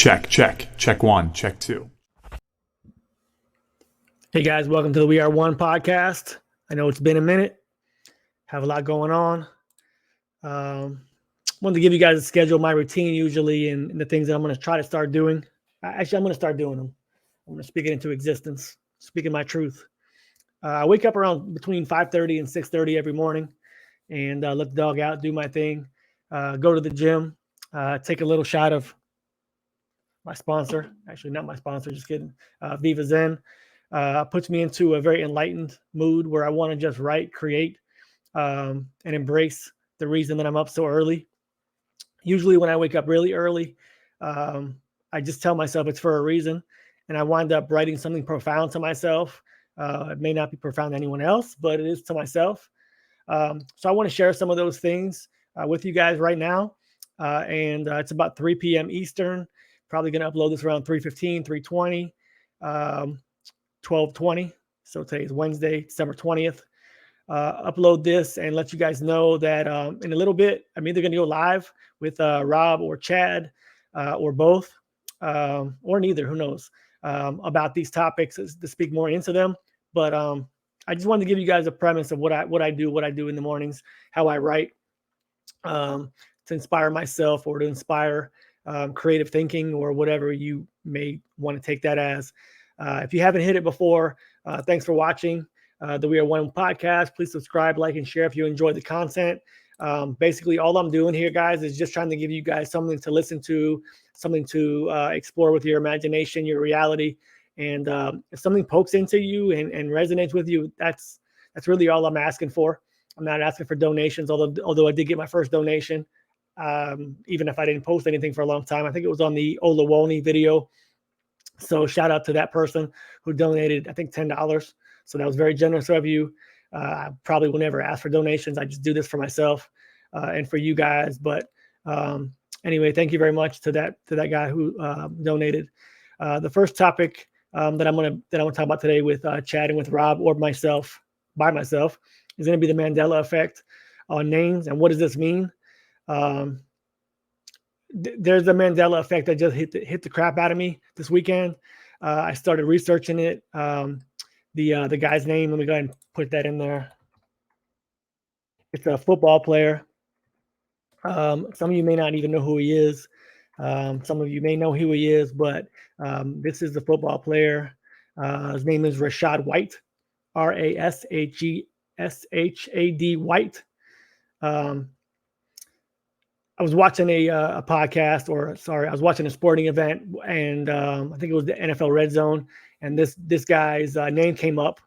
Check, check. Check one, check two. Hey guys, welcome to the We Are One podcast. I know it's been a minute. Have a lot going on. Wanted to give you guys a schedule, my routine usually, and the things that I'm going to try to start doing. Actually, I'm going to start doing them. I'm going to speak it into existence, speaking my truth. I wake up around between 5:30 and 6:30 every morning and let the dog out, do my thing, go to the gym, take a little shot of my sponsor. Actually, not my sponsor, just kidding. Viva Zen. Puts me into a very enlightened mood where I want to just write, create, and embrace the reason that I'm up so early. Usually when I wake up really early, I just tell myself it's for a reason. And I wind up writing something profound to myself. It may not be profound to anyone else, but it is to myself. So I want to share some of those things with you guys right now. And it's about 3 p.m. Eastern. Probably going to upload this around 3:15, 3:20. 12:20. So today is Wednesday, December 20th. Upload this and let you guys know that in a little bit, I'm either going to go live with Rob or Chad or both or neither, who knows, about these topics to speak more into them. But I just wanted to give you guys a premise of what I do in the mornings, how I write to inspire myself or to inspire creative thinking or whatever you may want to take that as. If you haven't hit it before, thanks for watching the We Are One podcast. Please subscribe, like, and share if you enjoy the content. Basically, all I'm doing here, guys, is just trying to give you guys something to listen to, something to explore with your imagination, your reality. And if something pokes into you and resonates with you, that's really all I'm asking for. I'm not asking for donations, although I did get my first donation, even if I didn't post anything for a long time. I think it was on the Olawoni video. So shout out to that person who donated, I think, $10. So that was very generous of you. I probably will never ask for donations. I just do this for myself and for you guys. But anyway, thank you very much to that guy who donated. The first topic that I want to talk about today with Chad and with Rob or by myself is going to be the Mandela effect on names. And what does this mean? There's a Mandela effect that just hit the crap out of me this weekend. I started researching it. The guy's name, let me go ahead and put that in there. It's a football player. Some of you may not even know who he is. Some of you may know who he is, but this is the football player. His name is Rashad White, Rashad White. I was watching a podcast, I was watching a sporting event, and I think it was the NFL Red Zone, and this guy's name came up,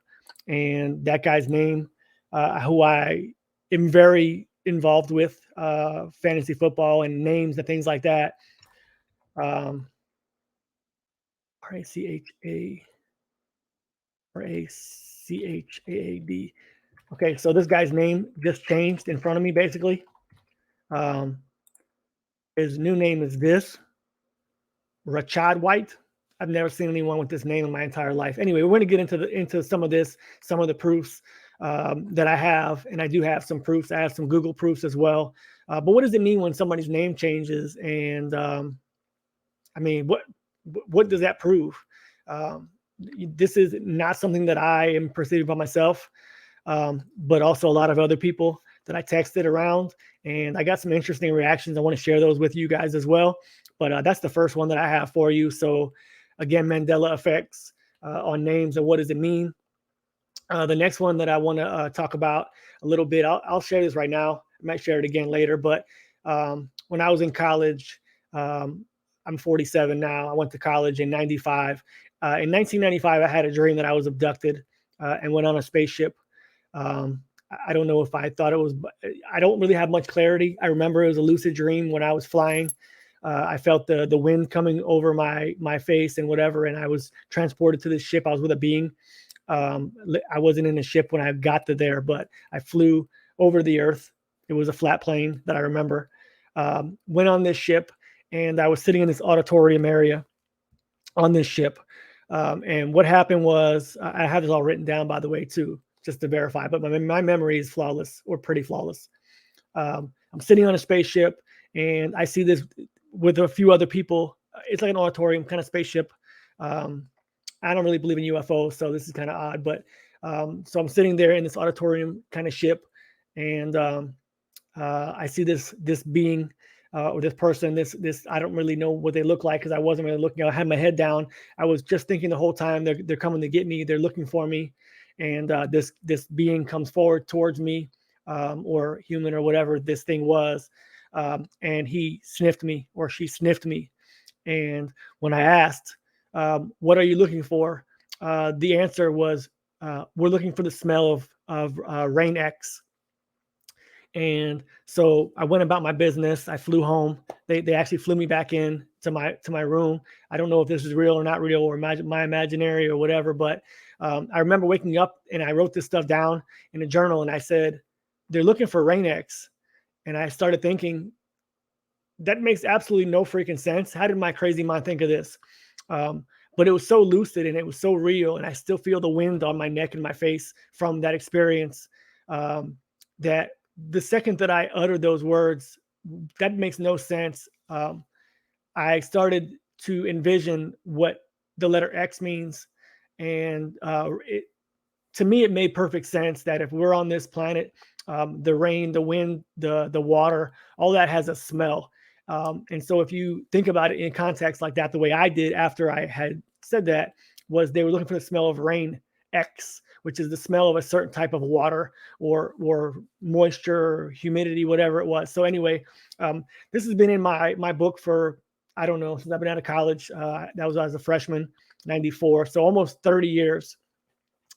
and that guy's name, who I am very involved with, fantasy football and names and things like that. Rachad. Okay, so this guy's name just changed in front of me, basically. His new name is Rashad White. I've never seen anyone with this name in my entire life. Anyway, we're going to get into some of the proofs that I have, and I do have some proofs. I have some Google proofs as well. But what does it mean when somebody's name changes? And I mean, what does that prove? This is not something that I am perceiving by myself, but also a lot of other people that I texted around, and I got some interesting reactions. I want to share those with you guys as well. But that's the first one that I have for you. So again, Mandela effects on names and what does it mean? The next one that I want to talk about a little bit, I'll share this right now. I might share it again later. But when I was in college, I'm 47 now. I went to college in 95. In 1995, I had a dream that I was abducted and went on a spaceship. I don't know if I thought it was, I don't really have much clarity. I remember it was a lucid dream when I was flying. I felt the wind coming over my face and whatever, and I was transported to this ship. I was with a being. I wasn't in a ship when I got to there, but I flew over the earth. It was a flat plane that I remember. Went on this ship, and I was sitting in this auditorium area on this ship. And what happened was, I have this all written down, by the way, too, just to verify, but my memory is flawless, or pretty flawless. I'm sitting on a spaceship, and I see this with a few other people it's like an auditorium kind of spaceship. I don't really believe in UFOs, so this is kind of odd. But so I'm sitting there in this auditorium kind of ship, and I see this being or this person. This I don't really know what they look like because I wasn't really looking. I had my head down. I was just thinking the whole time they're coming to get me. They're looking for me, and this being comes forward towards me, or human or whatever this thing was, and he sniffed me or she sniffed me. And when I asked, "What are you looking for?" The answer was, "We're looking for the smell of Rain X." And so I went about my business. I flew home. They actually flew me back in to my room. I don't know if this is real or not real or my imaginary or whatever, but I remember waking up and I wrote this stuff down in a journal and I said, they're looking for Rain X. And I started thinking, that makes absolutely no freaking sense. How did my crazy mind think of this? But it was so lucid and it was so real. And I still feel the wind on my neck and my face from that experience, that the second that I uttered those words, that makes no sense. I started to envision what the letter X means. And to me, it made perfect sense that if we're on this planet, the rain, the wind, the water, all that has a smell. And so if you think about it in context like that, the way I did after I had said that was they were looking for the smell of rain X, which is the smell of a certain type of water or moisture, or humidity, whatever it was. So anyway, this has been in my book for, I don't know, since I've been out of college. That was as a freshman, 94. So almost 30 years.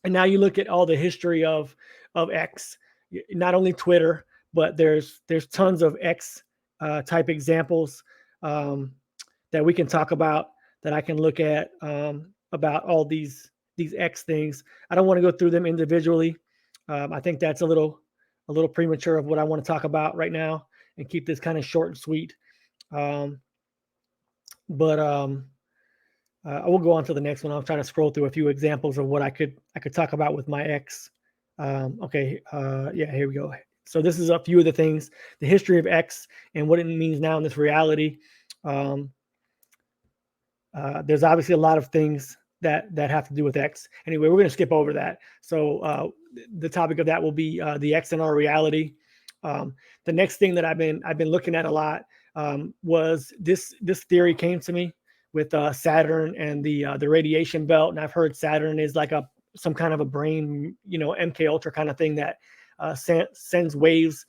And now you look at all the history of X, not only Twitter, but there's tons of X type examples that we can talk about, that I can look at, about all these X things. I don't want to go through them individually. I think that's a little premature of what I want to talk about right now, and keep this kind of short and sweet. But I will go on to the next one. I'm trying to scroll through a few examples of what I could talk about with my X. Okay, yeah, here we go. So this is a few of the things, the history of X and what it means now in this reality. There's obviously a lot of things that have to do with X. Anyway, we're going to skip over that. So the topic of that will be the X in our reality. The next thing that I've been looking at a lot was this theory came to me with Saturn and the radiation belt, and I've heard Saturn is like some kind of a brain, MK Ultra kind of thing that sends waves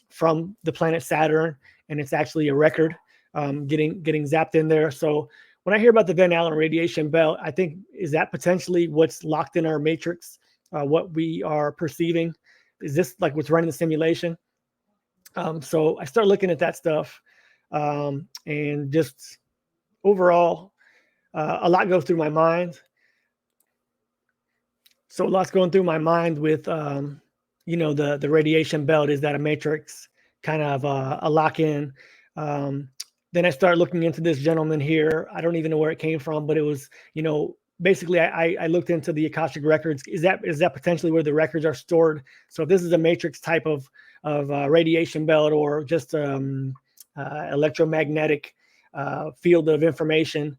from the planet Saturn, and it's actually a record getting zapped in there. So when I hear about the Van Allen radiation belt, I think, is that potentially what's locked in our matrix, what we are perceiving? Is this like what's running the simulation? So I start looking at that stuff, and just overall, a lot goes through my mind. So a lot's going through my mind with, the radiation belt. Is that a matrix, kind of a lock-in? Then I start looking into this gentleman here. I don't even know where it came from, but it was, basically I looked into the Akashic records. Is that potentially where the records are stored? So if this is a matrix type of radiation belt, or just electromagnetic field of information,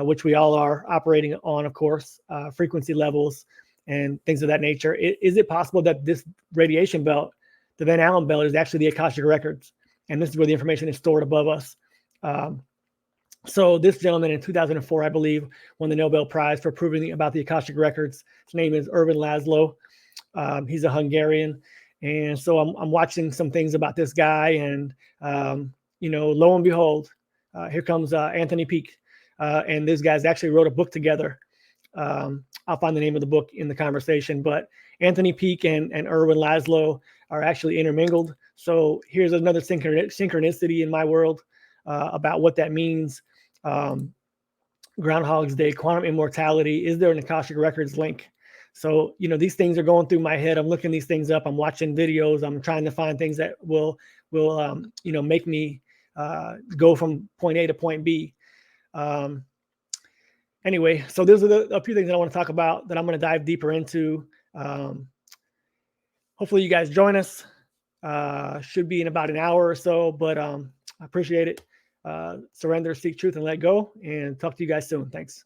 which we all are operating on, of course, frequency levels and things of that nature. Is it possible that this radiation belt, the Van Allen belt, is actually the Akashic records, and this is where the information is stored above us? So this gentleman in 2004, I believe, won the Nobel Prize for proving about the Akashic records. His name is Ervin Laszlo. He's a Hungarian. And so I'm watching some things about this guy, and, lo and behold, here comes Anthony Peake. And these guys actually wrote a book together. I'll find the name of the book in the conversation, but Anthony Peake and Ervin Laszlo are actually intermingled. So here's another synchronicity in my world about what that means. Groundhog's Day, quantum immortality. Is there an Akashic Records link? So, these things are going through my head. I'm looking these things up. I'm watching videos. I'm trying to find things that will make me go from point A to point B. Anyway, so those are a few things that I want to talk about that I'm going to dive deeper into. Hopefully you guys join us. Should be in about an hour or so, but I appreciate it. surrender, seek truth, and let go. And talk to you guys soon. Thanks.